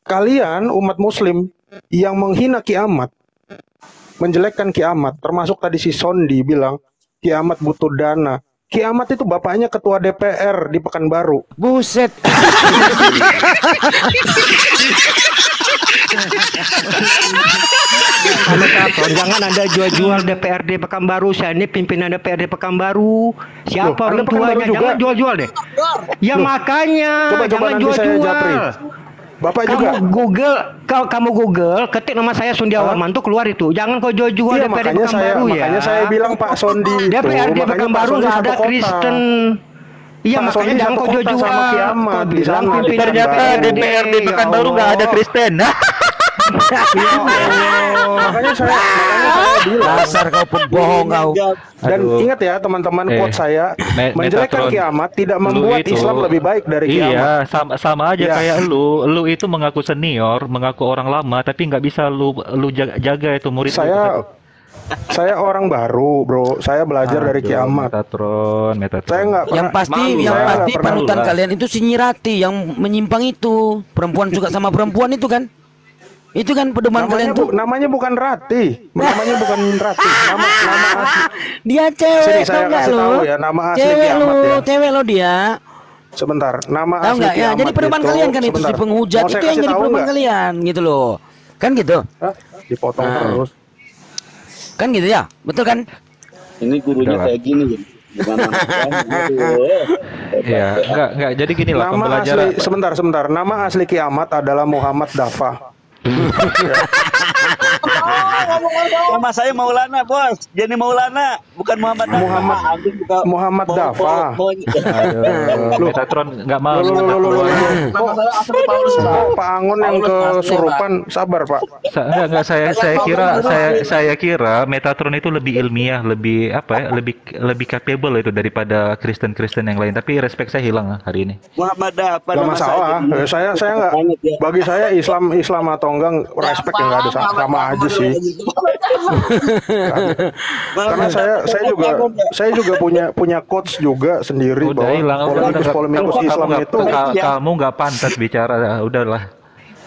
kalian umat muslim yang menghina kiamat, menjelekkan kiamat, termasuk tadi si Sondi bilang kiamat butuh dana. Kiamat itu bapaknya ketua DPR di Pekanbaru. Buset. Metatron, jangan Anda jual-jual DPRD Pekanbaru. Saya ini pimpinan DPRD Pekanbaru. Siapa orang tuanya? Jangan jual-jual deh. Ya makanya jangan jual-jual. Bapak kamu juga kamu Google, ketik nama saya Sondi Awarmanto, keluar itu. Jangan kau jual-jual DPRD Pekanbaru ya. Makanya saya bilang Pak Sondi itu. DPRD Pekanbaru nggak ada Kristen. Iya, makanya jangan kau jual-jual. Kau bilang pimpinan ternyata DPRD Pekanbaru nggak ada Kristen. Makanya saya bilang, dasar kau pembohong kau. Dan ingat ya teman-teman, quote saya, menjelekkan kiamat tidak membuat Islam lebih baik dari kiamat. Iya, sama aja kayak lu itu mengaku senior, mengaku orang lama, tapi nggak bisa lu jaga itu murid. Saya orang baru, bro. Saya belajar dari kiamat. Metatron. Saya nggak pernah. Yang pasti panutan kalian itu si Nyirati yang menyimpang itu. Perempuan suka sama perempuan itu kan? Itu kan pedoman kalian tuh. Namanya bukan Rati. Namanya bukan Rati. Nama asli. Dia cewek. Sini saya kasih tahu ya, nama asli kiamat ya. Cewek lo dia. Sebentar, nama tahu asli kiamat. Ya, jadi pedoman kalian kan itu si penghujat itu yang jadi pedoman kalian gitu loh. Kan gitu. Dipotong terus. Kan gitu ya, betul kan? Ini gurunya kayak gini. Iya, enggak. Jadi gini lah pembelajaran. Sebentar. Nama asli kiamat adalah Muhammad Dafa. Nama saya Maulana, bos. Jadi Maulana, bukan Muhammad Dafa. Muhammad Dafa. Metatron nggak mau. Pak Angon yang kesurupan, sabar Pak. Enggak, saya kira Metatron itu lebih ilmiah, lebih lebih capable itu daripada Kristen yang lain. Tapi respect saya hilang hari ini. Muhammad Dafa. Gak masalah. Saya nggak. Bagi saya Islam atau enggak, respect yang nggak ada sama aja sih. Karena saya juga punya quotes juga sendiri bahwa polemikus Islam itu kamu nggak pantas bicara, udahlah.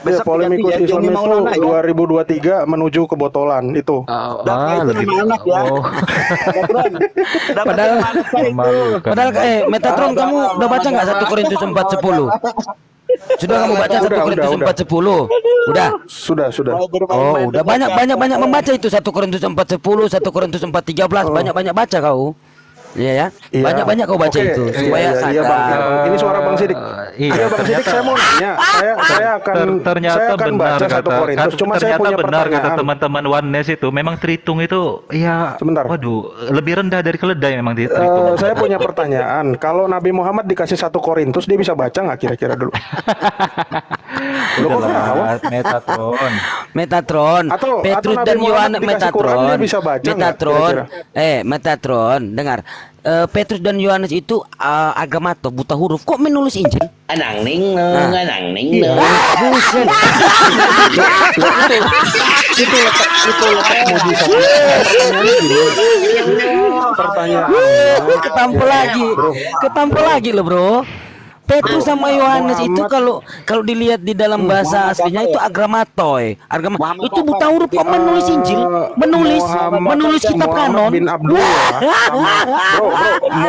Ya, polemikus Islam itu 2023 menuju kebotolan itu. Lebih Padahal Metatron, kamu udah baca nggak 1 Korintus 4:10? Sudah kamu baca 1 Korintus 4:10? Udah. Sudah. Oh, udah banyak membaca itu 1 Korintus 4:10, 1 Korintus 4:13, banyak baca kau. Iya ya. Banyak kau baca itu supaya sadar. Iya, Bang. Ini suara Bang Sidik. Iya, Bang Sidik, saya mau nanya. Saya akan baca 1 Korintus. Cuma saya punya pertanyaan. Kata teman-teman Oneness itu memang Tritung itu ya. Sebentar. Waduh, lebih rendah dari keledai memang Tritung. Saya punya pertanyaan. Kalau Nabi Muhammad dikasih 1 Korintus, dia bisa baca nggak kira-kira dulu? Metatron. Petrus dan Yohanes. Metatron, dengar. Petrus dan Yohanes itu agama atau buta huruf, kok menulis Injil? Anang ning buset. Itu letak mujizat. Pertanyaan. Ketampil lagi loh, bro. Petrus sama Yohanes itu kalau dilihat di dalam bahasa aslinya itu agramatoi. Itu buta huruf kok menulis Injil, menulis kitab kanon. Bin Abdullah.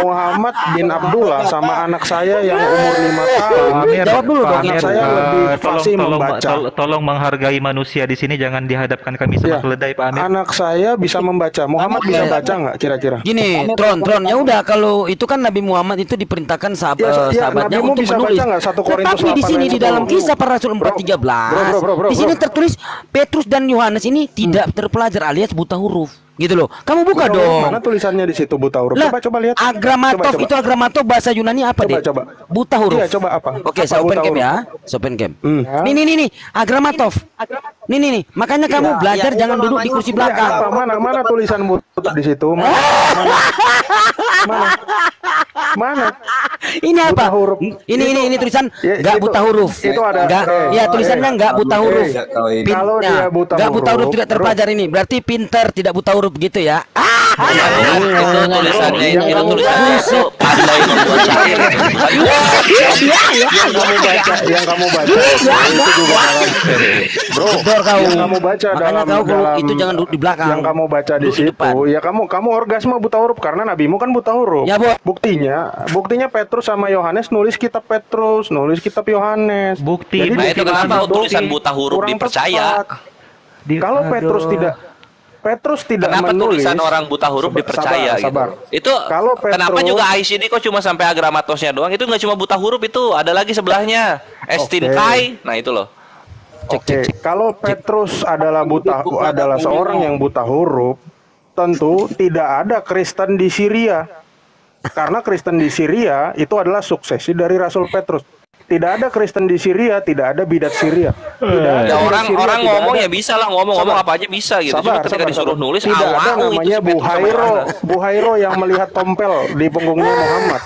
Muhammad bin Abdullah sama anak saya yang umur 5 tahun. Jawab dulu dong. Anak saya lebih fasih membaca. Tolong menghargai manusia di sini, jangan dihadapkan kami sama keledai, Pak Amir. Anak saya bisa membaca. Muhammad bisa baca nggak kira-kira? Gini, Tron ya udah, kalau itu kan Nabi Muhammad itu diperintahkan sahabatnya untuk bisa menulis. Tetapi di sini di dalam Kisah Para Rasul 4:13 di sini tertulis Petrus dan Yohanes ini tidak terpelajar alias buta huruf. Gitu loh. Kamu buka dong. Mana tulisannya di situ buta huruf? Coba lihat. Agramatov itu agramatov bahasa Yunani apa deh? Coba. Buta huruf. Iya, coba apa? Oke, saya open cam ya. Open cam. Nih. Agramatov. Nih. Makanya kamu belajar jangan duduk di kursi belakang. Mana tulisan buta di situ? Mana? Ini apa? Ini tulisan enggak buta huruf. Itu ada. Ya, tulisannya enggak buta huruf. Kalau dia enggak buta huruf tidak terpelajar ini. Berarti pintar tidak buta huruf begitu ya. Itu tulisannya itu pandai membuat syair. Yang kamu baca itu juga Bro, Gedor kau. yang kamu baca Makanya dalam, kau itu jangan duduk di belakang. Yang kamu baca di Duduk di situ, depan. ya kamu orgasme buta huruf karena nabimu kan buta huruf. Ya, Bos. Buktinya Petrus sama Yohanes nulis kitab Petrus, nulis kitab Yohanes. Bukti. Nah itu kenapa dikit-dikit tulisan buta huruf kurang dipercaya? tepat. Kalau Petrus tidak Kenapa menulis, tulisan orang buta huruf dipercaya sabar. gitu? Itu Kalau kenapa Petrus- juga ICD kok cuma sampai agramatosnya doang? Itu nggak cuma buta huruf itu, ada lagi sebelahnya Estin Oke. Kai. Nah itu loh. Oke, kalau Petrus adalah seorang yang buta huruf, tentu tidak ada Kristen di Syria. Karena Kristen di Syria itu adalah suksesi dari Rasul Petrus. Tidak ada Kristen di Syria, tidak ada bidat Syria. Tidak ada Ya bidat Syria, orang tidak ngomong ada. ya bisa lah ngomong apa aja bisa gitu. Cuma ketika disuruh nulis Tidak ada itu namanya si Petrus sama Yohanes. Buhairo yang melihat tompel di punggungnya Muhammad.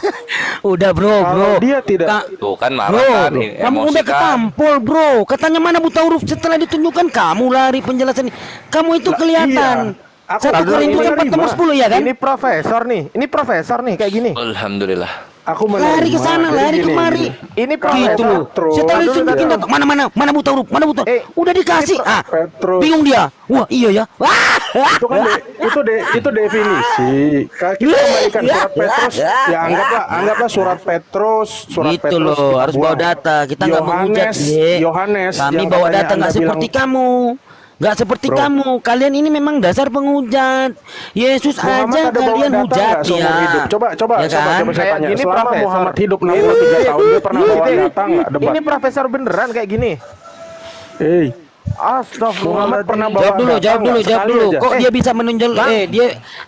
Udah bro. Kalau dia tidak, Tuh kan marah Bro, kan, kamu emosi udah kan. ketampol bro. Katanya mana buta huruf, setelah ditunjukkan kamu lari penjelasan. Kamu itu kelihatan. Aku Satu tadi Korintus menerima. 4 nomor 10 ya kan? Ini profesor nih kayak gini. Alhamdulillah. aku menerima. Lari ke sana, Jadi lari gini, kemari. Ini Gitu profesor. loh. Petrus. Setelah Aduh, ditunjukin udah. datang, mana buta huruf, mana buta. Udah dikasih. Petrus. Bingung dia. Wah, iya ya. Itu kan itu definisi. Kalau kita kembalikan surat Petrus, ya anggaplah surat Petrus, Gitu loh, harus bawa data. Kita nggak menghujat. Yohanes, Kami yang bawa katanya data nggak Anda seperti bilang- kamu. Nggak seperti Bro. kamu. Kalian ini memang dasar penghujat. Yesus Muhammad aja ada bawa kalian data hujat nggak seumur ya. hidup? Coba Ya kan? saya Kayak tanya. gini, Selama Profesor. Muhammad hidup 63 tahun, dia pernah bawa data nggak debat? Ini profesor beneran kayak gini. Muhammad pernah bawa Jawab dulu, data jawab dulu, nggak? jawab Sekali dulu. aja. Kok dia bisa menunjuk?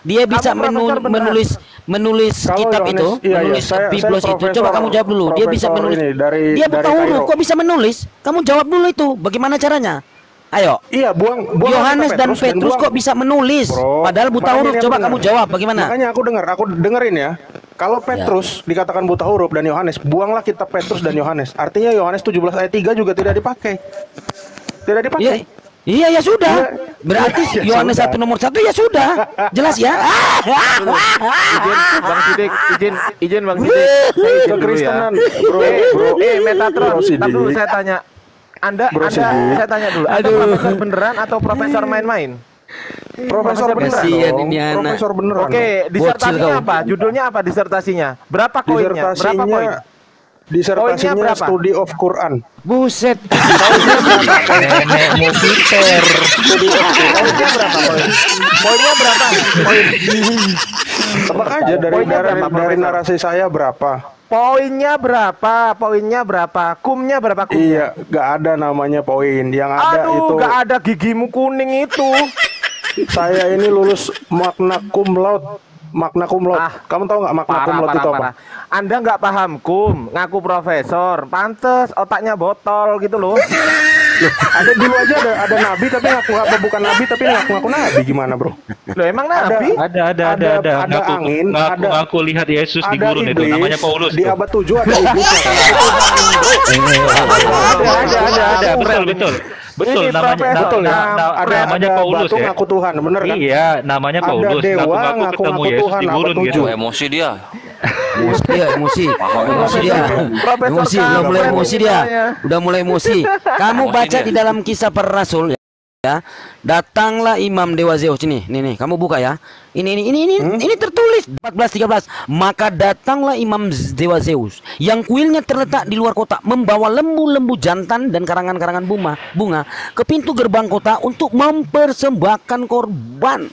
Dia bisa kamu profesor beneran. menulis Kalau kitab Yohanes- itu, iya, menulis saya biblos itu. profesor- Coba kamu jawab dulu. Dia bisa profesor menulis. ini Dia dari buta huruf, Kairo. kok bisa menulis? Kamu jawab dulu itu. Bagaimana caranya? Ayo. Iya, buang Yohanes dan Petrus Petrus buang. kok bisa menulis? Bro, Padahal buta makanya huruf. aku Coba dengar. kamu jawab bagaimana? Makanya aku dengerin ya. Kalau Petrus dikatakan buta huruf dan Yohanes, buanglah kitab Petrus dan Yohanes. Artinya Yohanes 17 ayat 3 juga tidak dipakai. Tidak dipakai. Iya ya sudah. Iya. Berarti Ya Yohanes sudah. 1 nomor 1 ya sudah. Jelas ya. Bang Sidik, izin Bang Sidik. Saya izin dulu ya. Kekristenan, bro. Metatron, Bro Sidik. tar dulu saya tanya. Anda, Bro Sidik. saya tanya dulu. Anda profesor beneran atau profesor main-main? Profesor beneran Kasihan dong. ini anak. Profesor beneran. Oke, Bocil disertasinya kau. apa? Judulnya apa disertasinya? Berapa koinnya? Berapa poin? Disertasinya Poinnya berapa? Study of Quran. Buset. Nenekmu Peter. Poinnya berapa poin? Poinnya berapa? Poin. Tebak aja Poinnya berapa, dari Profesor? narasi saya berapa. Poinnya berapa? Poinnya berapa? Kumnya berapa kumnya? Iya, gak ada namanya poin. Yang ada Aduh, itu gak ada gigimu kuning itu. saya ini lulus magna cum laude. Magna cum laude. Ah, Kamu tahu nggak magna cum laude itu apa? Anda nggak paham kum, ngaku profesor, pantes otaknya botol gitu loh. Ada dulu aja ada nabi tapi bukan nabi tapi ngaku nabi gimana, Bro? Loh emang nabi? Ada. Ada Ngaku, angin, ngaku lihat Yesus di Ada gurun itu. iblis, Namanya Paulus. di tuh. abad 7 ada iblisnya. Ada. Betul. Ini Namanya profesor. Betul ya. namanya Paulus batu ya. ngaku Tuhan, bener kan? Iya, namanya Ada Paulus. dewa Ngaku-ngaku ngaku ketemu Yesus Tuhan, di abad gurun 7. gitu. Emosi dia. Emosi dia. Profesor Emosi, udah mulai kampret emosi dia. ceritanya. Udah mulai emosi. Kamu Emosi baca dia. di dalam Kisah Para Rasul ya. Datanglah Imam Dewa Zeus ini. Nih, kamu buka ya. Ini tertulis 14:13. Maka datanglah Imam Dewa Zeus yang kuilnya terletak di luar kota membawa lembu-lembu jantan dan karangan-karangan bunga ke pintu gerbang kota untuk mempersembahkan korban.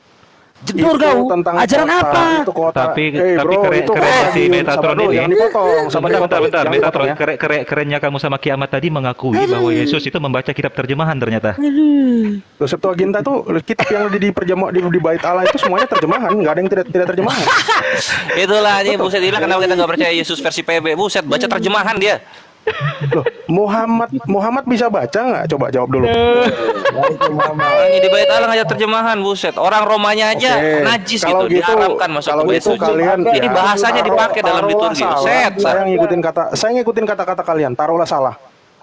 Jedor Itu kau. tentang Ajaran kota, apa? itu kota. Tapi bro, itu keren kota si di- Metatron sabar dulu, ini. jangan dipotong. Sabar, Bentar. jangan Metatron, dipotong ya. kerennya kamu sama Kiamat tadi mengakui bahwa Yesus itu membaca kitab terjemahan ternyata. Loh, Septuaginta tuh kitab yang di bait Allah itu semuanya terjemahan, nggak ada yang tidak terjemahan. Itulah nih buset ini kenapa kita nggak percaya Yesus versi PB. Buset baca terjemahan dia. Loh, Muhammad bisa baca nggak? Coba jawab dulu. Orang yang di bait Allah ngajak terjemahan buset. Orang Romanya aja Oke, najis kalau gitu, diharamkan masuk kalau ke bait gitu suci. kalian Jadi ya, bahasanya dipakai dalam taruhlah liturgi. salah. Set. Saya ngikutin kata-kata kalian. Taruhlah salah.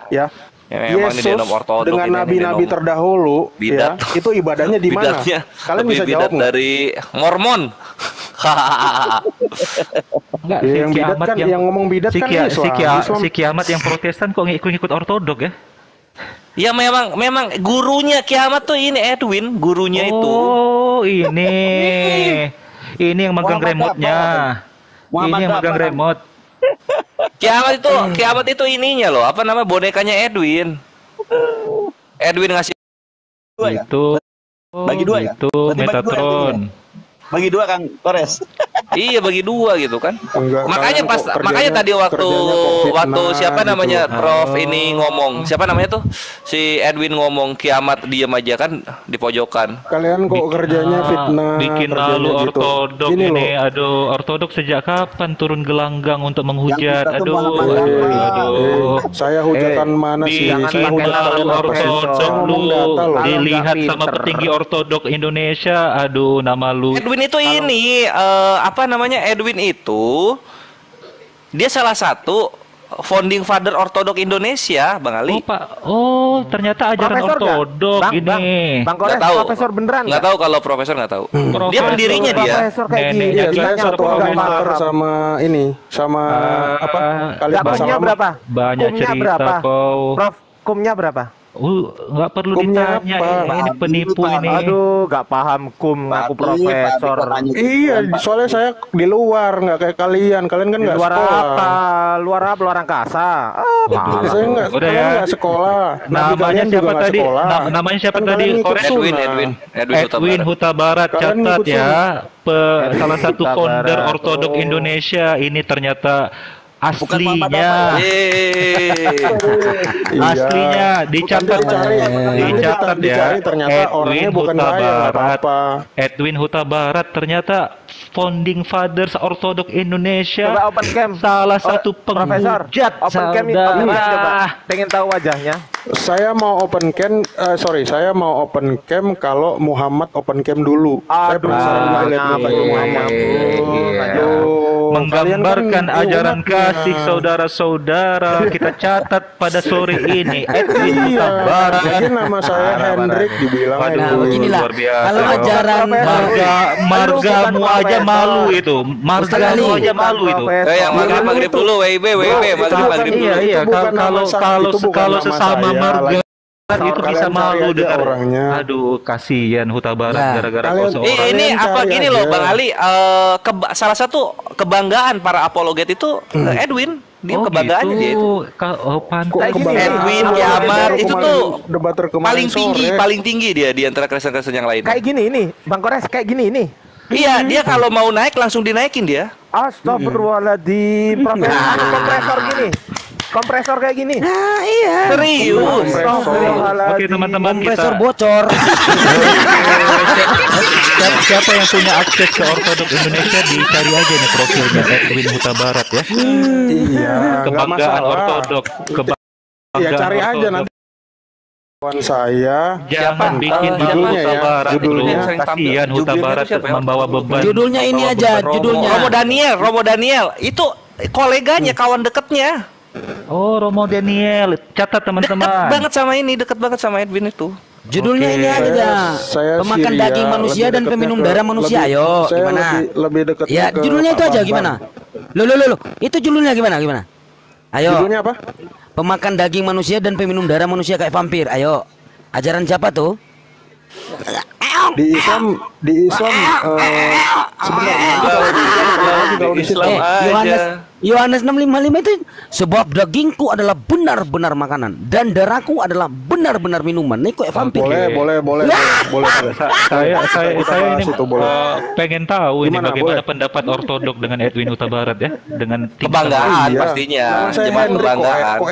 Ya. Ya, memang ini Yesus denom ortodok dengan ini, nabi-nabi denom terdahulu bidat. ya, itu ibadahnya di mana? Bidatnya Kalian lebih bisa bidat jawab nggak? dari Mormon. Enggak, Ya, yang bidat kan, yang ngomong bidat kan Islam. Si Kiamat yang Protestan kok ngikut ortodok ya? Ya memang gurunya kiamat tuh ini Edwin, gurunya itu. Oh, ini. Ini yang megang Muhammad remote-nya. Muhammad Ini yang megang apa? remote. Kiamat itu ininya loh, apa nama bonekanya Edwin. Edwin ngasih Dua ya? Itu. Bagi dua ya? Itu Berarti bagi dua Metatron. Bagi dua Kang Torres. iya bagi dua gitu kan. Enggak, Makanya kalian pas kok makanya tadi waktu kerjanya kok fitnah siapa gitu. namanya Prof ini ngomong, siapa namanya tuh? Si Edwin ngomong kiamat diem aja kan di pojokan. Kalian kok kerjanya fitnah, Bikin kerjanya malu gitu. ortodok Gini ini. loh. Aduh, ortodok sejak kapan turun gelanggang untuk menghujat? Yang kita tuh Aduh, Muhammad aduh, apa? aduh. Saya hujatan mana sih? Jangan Saya pakai hujatan malu apa sih? ortodok Saya ngomong lu. data loh. Dilihat Kalau nggak sama pinter. petinggi ortodok Indonesia. Aduh, nama lu. Edwin itu ini apa namanya Edwin itu dia salah satu founding father ortodok Indonesia, Bang Ali. Oh, Pak. Oh, ternyata ajaran Profesor nggak? ortodok Bang, ini. Bang Kores, Nggak tahu. profesor beneran Nggak tahu kalau profesor nggak tahu. Dia Profesor. pendirinya dia. Profesor kayak gini. Neneknya Iya, saya Ditanya satu pun nggak argumenter paham. sama ini, sama apa? Kali Nggak, bahasa kumnya lama. berapa? Banyak Kumnya cerita berapa? kau. Prof, kumnya berapa? Nggak perlu Hukumnya ditanya. apa? Ini penipu ini. Aduh, nggak paham kum, ngaku profesor. Iya, soalnya saya di luar, nggak kayak kalian. Kalian kan Di nggak luar sekolah. apa? Luar apa? Luar angkasa. Malah. Saya nggak, Udah kalian ya. nggak sekolah. Nabi Namanya kalian juga siapa nggak tadi? sekolah. Namanya siapa Kan tadi? kalian ngikut Kores? sunnah. Edwin Huta Barat. Kalian Catat ngikut ya, salah satu Huta founder Barat. ortodok Oh. Indonesia. Ini ternyata Bukan Muhammad apa aslinya. Yeay. Iya. Aslinya dicatat, Nanti dicari, dicatat ya. dicari ternyata orangnya bukan Huta saya, nggak Barat. apa-apa. Edwin Huta Barat ternyata founding fathers ortodok Indonesia. Coba open cam. Salah Oh, satu Profesor, penghujat open cam, saudara. open cam coba. Pengen tahu wajahnya. Saya mau open cam, saya mau open cam kalau Muhammad open cam dulu. Saya Aduh, penasaran juga lihat nyambung, mukanya Muhammad. nyambung, Aduh, Menggambarkan kalian kan ajaran umatnya. kasih saudara-saudara. Kita catat pada sore ini. Edwin Huta Iya, Barat. jadi nama saya Hendrik dibilang Waduh, Nah, Edwin. beginilah. luar biasa. Kalau Lu ajaran Margamu bukan aja profesor. malu itu. Margamu Ali. aja malu itu. Yang maghrib dulu, WIB, maghrib dulu. Iya, iya. Itu bukan nama Kalau saya, sesama marga itu Kalian bisa cari malu aja dengar. orangnya. Aduh, kasihan Huta Barat Nah, gara-gara kalian- kau seorang. Ini Kalian apa cari gini aja. loh Bang Ali, salah satu kebanggaan para apologet itu Edwin. Dia kebanggaannya dia itu. Pantai Kok Kayak gini, gini. Edwin, Kalau Kiamat, debat itu kemarin- tuh debater kemarin paling sore. tinggi dia di antara Kristen-Kristen yang lain. Kayak gini ini, Bang Kores, kayak gini ini. Iya, dia kalau mau naik langsung dinaikin dia. Astagfirullahaladzim, kompresor gini. Kompresor kayak gini. Nah, iya. Serius. Astagfirullahaladzim. Oke teman-teman, Kompresor kita bocor. siapa yang punya akses ke ortodok Indonesia dicari aja nih profilnya Edwin Huta Barat ya. Iya, nggak Kebanggaan masalah. ortodok. Kebanggaan Ya cari aja ortodok. nanti. Kawan saya. Jangan Siapa? bikin Judulnya Huta ya, Barat judulnya. bro. Kasihan Huta Judulnya Barat itu siapa ya? membawa beban. Judulnya ini membawa aja, beban. judulnya. Romo Daniel itu koleganya, kawan deketnya. Oh, Romo Daniel. Catat Deket teman-teman. banget sama ini, deket banget sama Edwin itu. Judulnya Oke. ini aja. Saya Pemakan Syria, daging manusia lebih dan dekatnya peminum ke- darah manusia. lebih- Ayo, saya gimana? lebih dekatnya Ya, ke judulnya itu Pak aja Bambang. gimana? Loh. Itu judulnya gimana? Ayo. Judulnya apa? Pemakan daging manusia dan peminum darah manusia kayak vampir. Ayo. Ajaran siapa tuh? Di Islam sebenarnya kalau di Islam Islam aja. Yohanes 6:55 itu sebab dagingku adalah benar-benar makanan dan darahku adalah benar-benar minuman. Ini kok vampir. boleh. Saya Kita ini bahas itu, boleh. pengen tahu ini Gimana, bagaimana boleh? pendapat ortodok dengan Edwin Huta Barat ya, dengan tim Kebanggaan Iya. pastinya. Nama saya Jemaat Hendrik kebanggaan. kok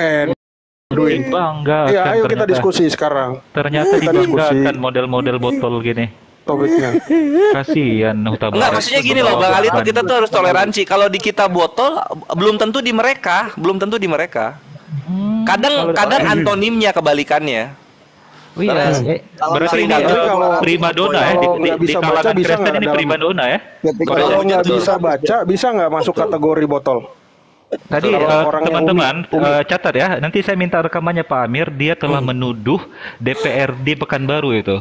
Edwin bangga. Iya, ayo kita ternyata. diskusi sekarang Ternyata Kita diskusi. dibanggakan model-model botol gini. topiknya. Kasihan Huta Barat. Enggak, maksudnya gini loh Bang Ali tuh kita tuh harus toleransi. Kalau di kita botol belum tentu di mereka. Kadang antonimnya kebalikannya. Oh iya, berarti Sering ini kalau- primadona ya di, kalau di, nggak di bisa baca, kalangan bisa Kristen nggak ini dalam- primadona ya. Kalau nggak bisa baca, bisa nggak masuk kategori botol? Tadi Kalau orang yang teman-teman umi. catat ya, nanti saya minta rekamannya Pak Amir, dia telah menuduh DPRD Pekanbaru itu.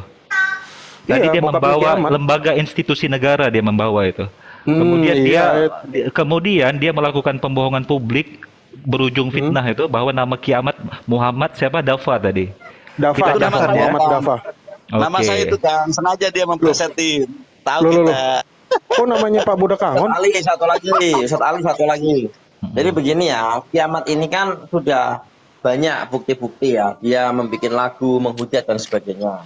Tadi Iya, dia bokapnya membawa kiamat. lembaga institusi negara, dia membawa itu. Iya, Kemudian dia melakukan pembohongan publik berujung fitnah itu bahwa nama kiamat Muhammad siapa Dafa tadi. Dafa, Kita nama saya, Muhammad Kang. Dafa. Nama Oke. saya itu kan sengaja dia mempresentin. Tahu Loh, loh, loh. kita. Kok namanya Pak Budak Kangon? Ustadz Ali satu lagi. Jadi begini ya, kiamat ini kan sudah banyak bukti-bukti ya. Dia membuat lagu, menghujat dan sebagainya.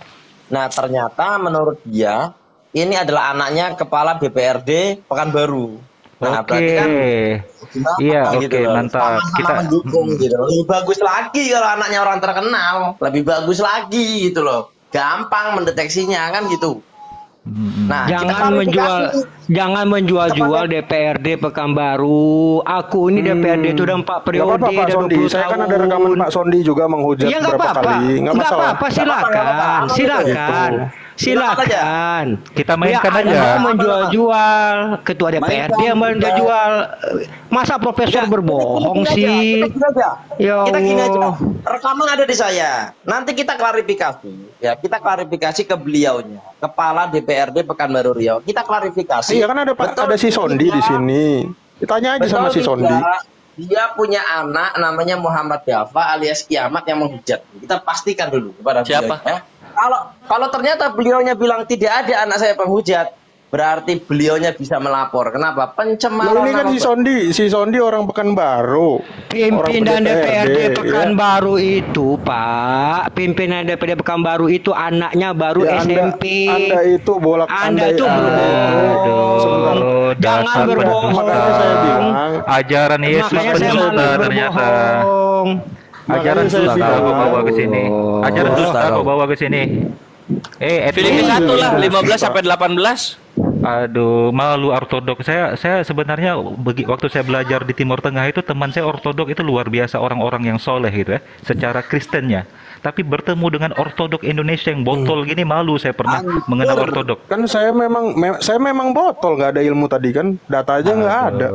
Nah ternyata menurut dia ini adalah anaknya kepala DPRD Pekanbaru. Nah Oke. berarti kan Iya, gitu oke, loh. mantap. Sama-sama Kita mendukung gitu loh. Lebih bagus lagi kalau anaknya orang terkenal, lebih bagus lagi gitu loh. Gampang mendeteksinya kan gitu. Nah, kita Jangan menjual-jual DPRD Pekanbaru. Aku ini DPRD itu udah 4 Gak periode apa-apa Pak dan Sondi. 20 Saya kan ada tahun. rekaman Pak Sondi juga menghujat Ya nggak berapa apa-apa, kali. Nggak nggak masalah. apa-apa, silakan, silakan. Kita mainkan Ya, aja. Anda menjual-jual ketua DPRD yang menjual. Masa profesor berbohong sih? Kita gini aja. Ya Allah. Rekaman ada di saya. Nanti kita klarifikasi. Ya, kita klarifikasi ke beliaunya, kepala DPRD Pekanbaru Riau. Kita klarifikasi. Iya kan ada ada si Sondi di sini. Ditanya aja sama si Sondi. Dia punya anak namanya Muhammad Dafa alias Kiamat yang menghujat. Kita pastikan dulu kepada Siapa? beliau. Ya. Kalau ternyata beliaunya bilang tidak ada anak saya penghujat, berarti beliaunya bisa melapor. Kenapa? Pencemaran. Loh, ini kan nama si Sondi orang Pekanbaru. Pimpinan Orang DPRD ya. Pekanbaru itu, Pak. Pimpinan DPRD Pekanbaru itu anaknya baru Ya, SMP. Anda itu bolak Anda itu Aduh, Jangan dasar berbohong. Makanya saya bilang. ajaran Yesus Makanya saya pendusta malas ternyata. berbohong. Ajaran Makanya saya dusta bilang. kau bawa ke sini. Ajaran dusta kau bawa ke sini. Filipi Edwin. 1 lah 15 sampai 18. Aduh, malu ortodok. Saya sebenarnya waktu saya belajar di Timur Tengah itu teman saya ortodok itu luar biasa orang-orang yang soleh gitu ya, secara Kristennya. Tapi bertemu dengan ortodok Indonesia yang botol gini malu saya pernah mengenal ortodok. Kan saya memang botol, nggak ada ilmu tadi kan. Data aja nggak ada.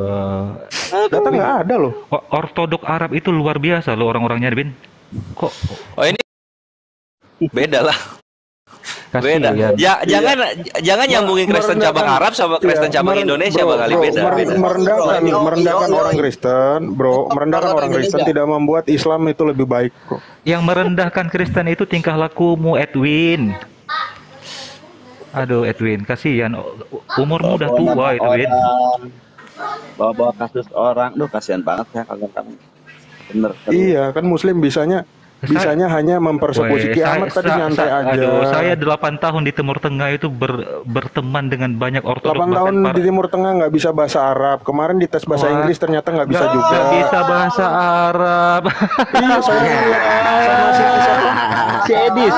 Data nggak ada loh. Ortodok Arab itu luar biasa loh orang-orangnya, Bin. Kok Oh ini beda lah. kasihan? Beda. Ya, jangan nyambungin Kristen cabang Arab sama Kristen cabang Indonesia bakal beda. Merendahkan orang Kristen, bro. Merendahkan orang Kristen tidak membuat Islam itu lebih baik, bro. Yang merendahkan Kristen itu tingkah lakumu, Edwin. Aduh, Edwin, kasihan. Umurmu udah tua, Edwin. Bawa-bawa kasus orang, duh kasihan banget ya kalian kamu. Bener. Iya, kan Muslim bisanya hanya mempersekusi Kiamat tadi nyantai aja. Aduh, saya 8 tahun di Timur Tengah itu berteman dengan banyak ortodok. 8 tahun di Timur Tengah nggak bisa bahasa Arab. Kemarin dites bahasa Inggris ternyata nggak bisa juga. Nggak bisa bahasa Arab. Iya, saya Si Edis.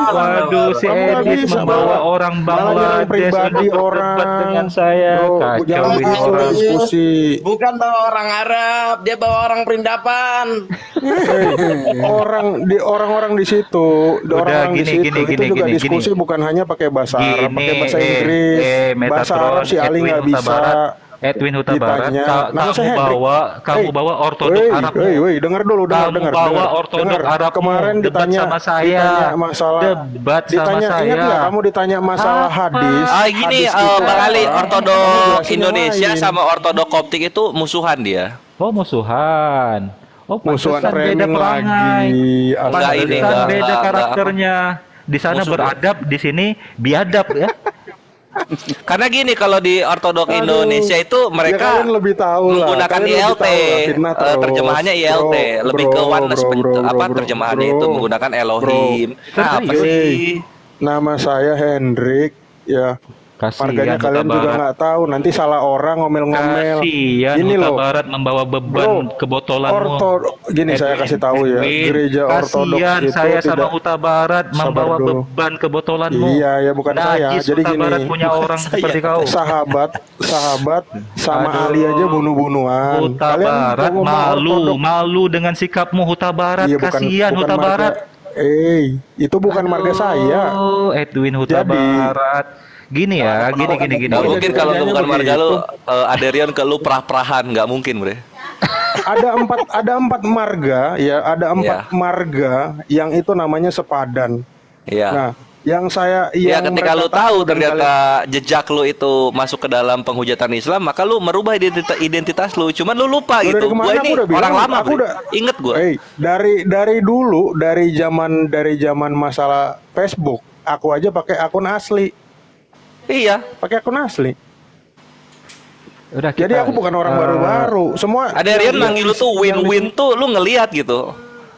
Waduh, si Edis membawa orang Bangladesh pribadi untuk berdebat orang dengan saya. Bro, Kacau jangan ini gitu orang. diskusi. bukan bawa orang Arab, dia bawa orang perindapan. Orang-orang di situ, Udah, gini, itu juga diskusi bukan hanya pakai bahasa Arab, pakai bahasa Inggris, bahasa Arab si Ali nggak bisa. Edwin Huta Barat, ditanya. Nama saya Hendrik. kamu bawa ortodok Arab. Dengar dulu, Kamu dengar. bawa ortodok Arab. Kemarin debat ditanya sama saya. ditanya masalah Debat sama ditanya, saya. Ingat nggak kamu ditanya masalah hadis? Gini hadis kita. Bang Ali, Kamu ortodok jelasin Indonesia yang lain. sama ortodok Koptik itu musuhan dia. Oh, musuhan. Oh, Musuhan pantesan beda framing perangai. lagi. Enggak, ini Pantesan enggak, beda enggak, karakternya. Di sana Musuh beradab, di sini biadab ya. Karena gini kalau di ortodok Indonesia itu mereka kalian lebih tahu lah. menggunakan Kalian lebih ILT, tahu lah, fitnah terus. terjemahannya ILT, Bro, lebih ke oneness bro, terjemahannya bro. itu menggunakan Elohim. Apa Hey, sih? nama saya Hendrik ya. Marganya Kasihan kalian Huta juga Barat. nggak tahu, nanti salah orang ngomel-ngomel. Kasihan Gini Huta loh, Barat membawa beban kebotolanmu. Gini saya kasih tahu ya, Edwin, gereja ortodoks kasihan itu saya sama tidak. Huta Barat Sabar membawa dulu. beban kebotolanmu. Iya ya bukan saya. Najis Jadi Huta gini, Barat punya orang seperti kau. sahabat sama Aduh. Ali aja bunuh-bunuhan. Huta Barat malu dengan sikapmu Huta Barat. Iya, Kasihan Huta marga- Barat. Itu bukan marga saya. Oh, Edwin Huta Jadi- Barat. Gini ya, gini. Nggak mungkin kalau kerjanya bukan marga begitu. lu, Aderion ke lu perah-perahan, nggak mungkin bre. Ada empat marga ya, ada empat Iya. marga yang itu namanya sepadan. Iya. Nah, Ya ketika mereka lu tahu dan ternyata jejak lu itu masuk ke dalam penghujatan Islam, maka lu merubah identitas lu. Cuman lu lupa Dari gitu. kemana Gua ini aku udah bilang, orang lama, aku Bre. udah Inget gua. dari dulu, dari zaman masalah Facebook, aku aja pakai akun asli. Iya. Pakai akun asli. Udah Jadi aku bukan orang baru-baru. Semua Ada Rian manggil lu tuh win-win tuh lu ngelihat gitu.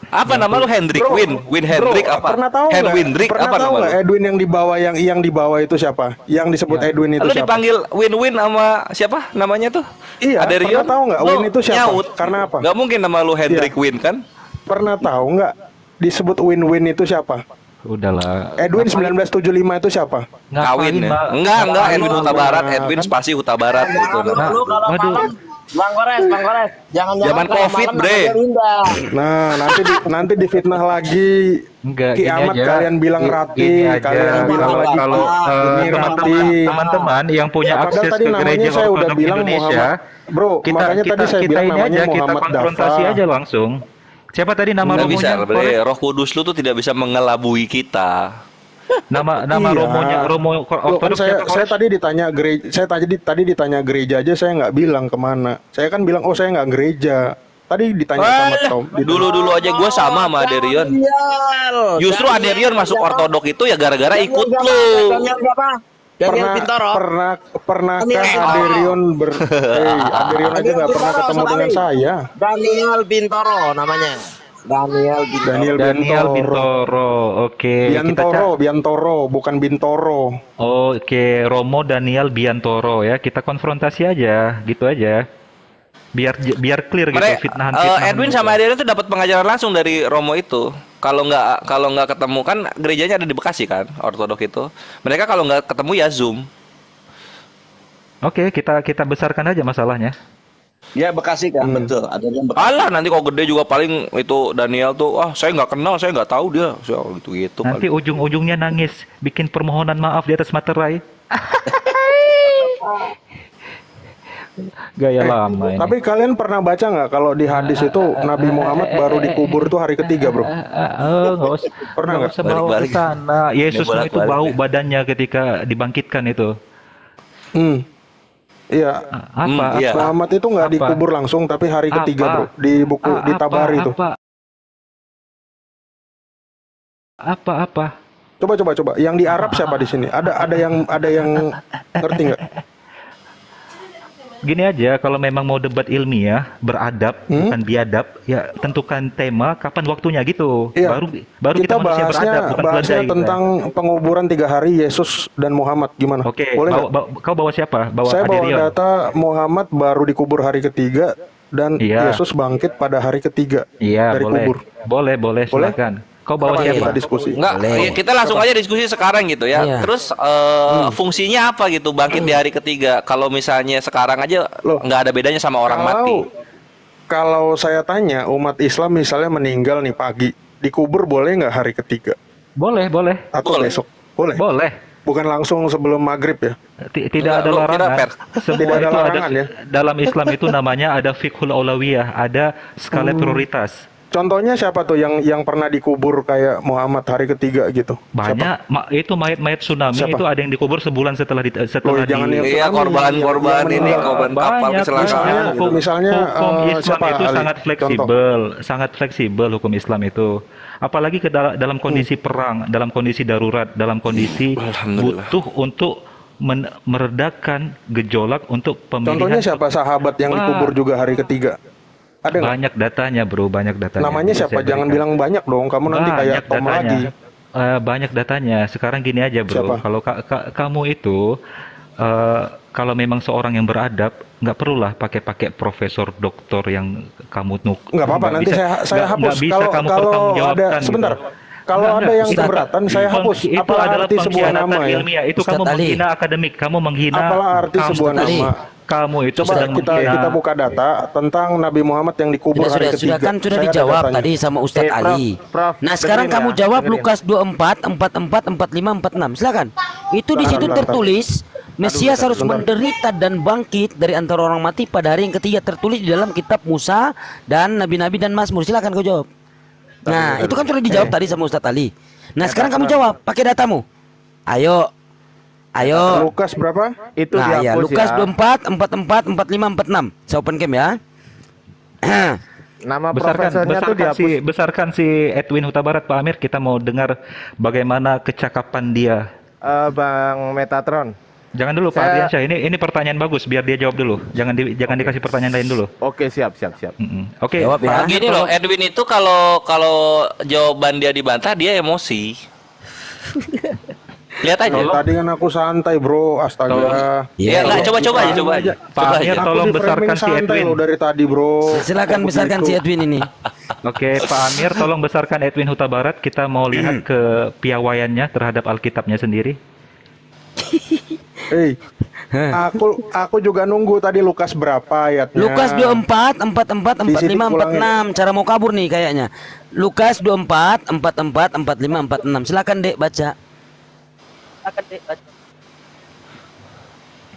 Apa nama lu Hendrik Bro, Win Hendrik apa? Pernah tahu nggak? Hendrik Pernah apa tahu nama lu? nggak Edwin yang di bawah itu siapa? Yang disebut Edwin itu Lu siapa? dipanggil Win sama siapa namanya tuh? Iya, Ada pernah Rian. tahu nggak Lu Win itu siapa? Nyaut. Karena apa? Gak mungkin nama lu Hendrik Win kan? Pernah tahu nggak disebut Win itu siapa? Udahlah. Edwin 1975 itu siapa? Kawin ya? Enggak, Edwin Huta Barat, Edwin spasi Huta Barat gitu. Lu kalau malam Bang Kores, jangan-jangan Zaman kalau Covid, malam Bre. namanya Linda. Nah, nanti difitnah lagi. Enggak, gini Kiamat aja. kalian bilang Gini Rati, aja. kalian bilang lagi kalau ini Rati. teman-teman yang punya Ya, padahal akses tadi ke namanya gereja saya udah Ortodok bilang Indonesia, Muhammad. Bro, makanya tadi saya kita bilang ini namanya aja, kita Muhammad konfrontasi Dafa. aja langsung. Siapa tadi nama Nggak bisa, romonya? Bre. Roh Kudus lu tuh tidak bisa mengelabui kita. Nama Iya. Romo Loh, kan Ortodok saya siapa, tadi ditanya gereja, tadi ditanya gereja aja saya nggak bilang kemana. Saya kan bilang saya nggak gereja. Tadi ditanya sama Tom. Dulu aja gue sama Aderion. Justru Aderion masuk ortodok itu ya gara-gara ikut lu. Daniel siapa? Daniel Bintoro. Pernahkah Aderion Aderion aja nggak pernah ketemu dengan saya. Daniel Bintoro namanya. Daniel Bintoro. Oke, Biantoro, bukan Bintoro. Oke, Romo Daniel Biantoro ya. Kita konfrontasi aja, gitu aja. Biar clear gitu fitnahan. Edwin sama Adrian tuh dapat pengajaran langsung dari Romo itu. Kalau nggak ketemu kan gerejanya ada di Bekasi kan, ortodok itu. Mereka kalau nggak ketemu ya Zoom. Oke, kita besarkan aja masalahnya. Ya Bekasi kan, betul. Ada yang Bekasi. Alah nanti kalau gede juga paling itu Daniel tuh, saya nggak kenal, saya nggak tahu dia, gitu. Nanti ujung-ujungnya nangis, bikin permohonan maaf di atas materai. Gaya lama ini. Tapi kalian pernah baca nggak kalau di hadis itu Nabi Muhammad baru dikubur tuh hari ketiga, bro? Nggak usah, Pernah nggak? usah bawa ke sana. Yesus Balik-balik. itu bau badannya ketika dibangkitkan itu. Iya. Apa? Iya. Muhammad itu nggak Apa? dikubur langsung, tapi hari ketiga, Apa? bro, di buku di Tabari itu. Apa? Coba. Yang di Arab siapa di sini? Ada yang ngerti nggak? Gini aja, kalau memang mau debat ilmiah, beradab, bukan biadab, ya tentukan tema, kapan waktunya gitu. Iya. Baru Kita kita manusia beradab, bukan bahasnya keledai gitu. tentang penguburan 3 hari Yesus dan Muhammad, gimana? Oke, Boleh nggak? kau bawa siapa? Bawa Saya bawa Aderion. data Muhammad baru dikubur hari ketiga dan Iya. Yesus bangkit pada hari ketiga Iya, dari boleh. kubur. Boleh, silakan. Kau bawa Apa siapa? kita diskusi? Enggak, ya kita langsung aja diskusi sekarang gitu ya. Iya. Terus fungsinya apa gitu bangkit di hari ketiga? Kalau misalnya sekarang aja Loh, nggak ada bedanya sama orang mati. Kalau saya tanya umat Islam misalnya meninggal nih pagi, dikubur boleh nggak hari ketiga Boleh. atau Boleh. besok? Boleh. Boleh. Bukan langsung sebelum maghrib ya? Tidak ada Lu kira larangan. pers? Semua Tidak ada itu larangan ya? Dalam Islam itu namanya ada fiqhul aulawiyah, ada skala prioritas. Contohnya siapa tuh yang pernah dikubur kayak Muhammad hari ketiga gitu? Banyak itu mayat tsunami Siapa? itu ada yang dikubur sebulan setelah Loh, jangan yang Iya, tsunami, korban-korban yang ini, meninggal. korban kapal Banyak, kecelakaan. Misalnya, hukum Islam siapa, itu Ali? sangat fleksibel hukum Islam itu. Apalagi dalam kondisi perang, dalam kondisi darurat, dalam kondisi Alhamdulillah. butuh untuk meredakan gejolak untuk pemilihan. Contohnya siapa sahabat yang dikubur juga hari ketiga? Ada nggak? Banyak datanya, bro, banyak datanya. Namanya Bisa siapa? saya Jangan berikan. bilang banyak dong. Kamu nanti kayak Tom lagi. Banyak datanya. Sekarang gini aja, bro. Siapa? Kalau kamu itu kalau memang seorang yang beradab, nggak perlulah pakai profesor doktor yang kamu Nggak apa-apa. Nanti saya hapus. Nggak bisa kamu Kalau ada pertanggungjawabkan sebentar. gitu. Kalau Nggak, ada yang Ustaz. keberatan, saya hapus. Itu Apalah adalah arti sebuah pengkhianatan nama ya? ilmiah. Itu Ustaz kamu Ali. menghina akademik, kamu menghina Apalah arti kaum sebuah studi. nama? Kamu itu Coba sedang menghina. kita buka data tentang Nabi Muhammad yang dikubur hari Sudah ketiga. sudah Saya ada dijawab datanya. tadi sama Ustadz Prof, Ali. Prof, Nah, sekarang dengerin kamu ya, jawab dengerin. Lukas 24, 44, 45, 46. Silakan. Itu di situ Bentar. tertulis Mesias harus menderita dan bangkit dari antara orang mati pada hari yang ketiga, tertulis di dalam kitab Musa dan nabi-nabi dan Mazmur. Silakan kau jawab. Nah, itu kan sudah dijawab tadi sama Ustadz Ali. Nah, sekarang kamu jawab pakai datamu. Ayo. Lukas berapa? Itu Nah, ya, dihapus Lukas ya. 24, 44, 45, 46. Saya open cam ya. Nama profesornya tuh dihapus. besarkan si Edwin Huta Barat, Pak Amir. Kita mau dengar bagaimana kecakapan dia. Bang Metatron. Jangan dulu Pak Ardiansyah. Ini pertanyaan bagus, biar dia jawab dulu. Jangan dikasih pertanyaan lain dulu. Oke, siap. Oke. Jawab ya. Gini loh, Edwin itu kalau jawaban dia dibantah dia emosi. Lihat aja. Tadi kan aku santai bro, astaga. Ya, nggak, coba aja. Pak Amir, Aku tolong di besarkan framing si santai Edwin. loh dari tadi bro. Silakan besarkan si Edwin ini. Oke, Pak Amir, tolong besarkan Edwin Huta Barat. Kita mau lihat ke piawaiannya terhadap Alkitabnya sendiri. Aku juga nunggu tadi Lukas berapa ayatnya. Lukas 24, 44, 45, 46. Cara mau kabur nih kayaknya. Lukas 24, 44, 45, 46. Silakan Dek baca.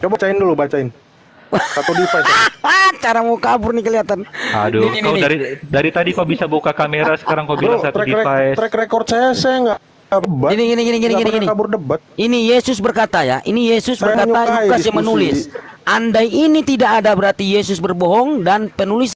Coba bacain. Satu device. Cara mau kabur nih kelihatan. Aduh, kau dari tadi kau bisa buka kamera, sekarang kau bilang satu device. Track record saya nggak debat. Gini. Nggak pernah kabur debat. Ini Yesus berkata ya. Ini Yesus Saya berkata, menyukai Lukas yang diskusi. menulis. Andai ini tidak ada berarti Yesus berbohong dan penulis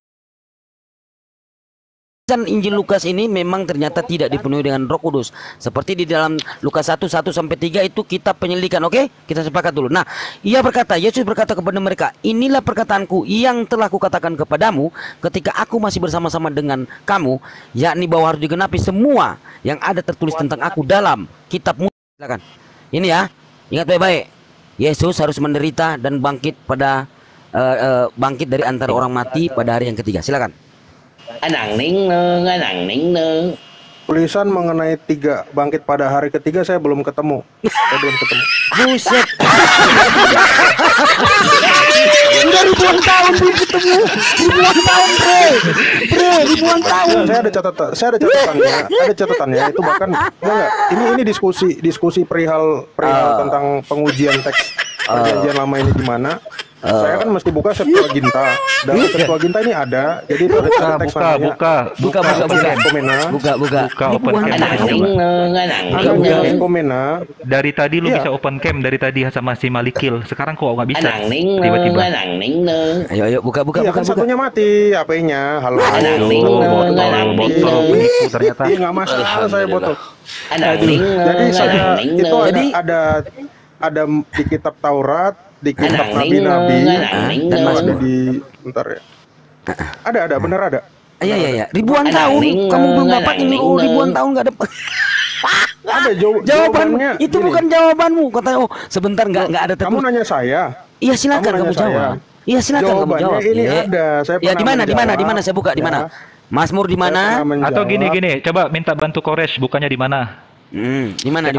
Injil Lukas ini memang ternyata tidak dipenuhi dengan Roh Kudus. Seperti di dalam Lukas 1:1-3 itu kitab penyelidikan. Oke? Kita sepakat dulu. Nah, Yesus berkata kepada mereka, inilah perkataanku yang telah kukatakan kepadamu ketika aku masih bersama-sama dengan kamu, yakni bahwa harus digenapi semua yang ada tertulis tentang aku dalam kitabmu. Silakan. Ini ya, ingat baik-baik. Yesus harus menderita dan bangkit bangkit dari antara orang mati pada hari yang ketiga. Silakan. Anang ning neng. Tulisan mengenai 3 bangkit pada hari ketiga saya belum ketemu. Buset. Udah ribuan tahun belum ketemu. Ribuan tahun, ribuan tahun. Saya ada catatannya. Itu bahkan enggak. Ini diskusi perihal tentang pengujian teks perjanjian lama ini gimana. Saya kan mesti buka Septuaginta. Dan Septuaginta ini ada. Jadi itu ada teks namanya. Buka Open cam. Ada Komena. Dari tadi lu bisa open cam dari tadi sama si Malikil. Sekarang kok nggak bisa? Tiba-tiba. Ayo buka. Iya kan satunya mati HP-nya. Halo. Botol penipu ternyata. Iya nggak masalah saya botol. Jadi saya itu ada di kitab Taurat, di kitab Nabi-Nabi, dan Mazmur. di bentar ya. Ada, bener ada. Iya. Ribuan tahun kamu belum dapat ini. Ribuan tahun nggak dapat. Ada jawabannya. Itu bukan jawabanmu. Katanya sebentar nggak ada tertulis. Kamu nanya saya. Iya silakan kamu jawab. Iya silakan kamu jawab. Ini ada. Saya ya di mana saya buka di mana? Mazmur di mana? Atau gini, coba minta bantu Kores bukanya di mana? Di mana?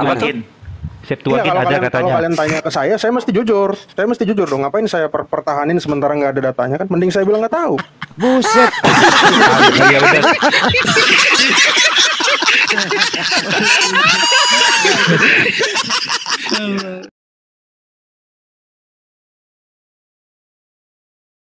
Septuagint ada kalau katanya. kalian tanya ke saya mesti jujur. Saya mesti jujur dong. Ngapain saya pertahanin sementara nggak ada datanya kan? Mending saya bilang nggak tahu. Buset. Iya udah.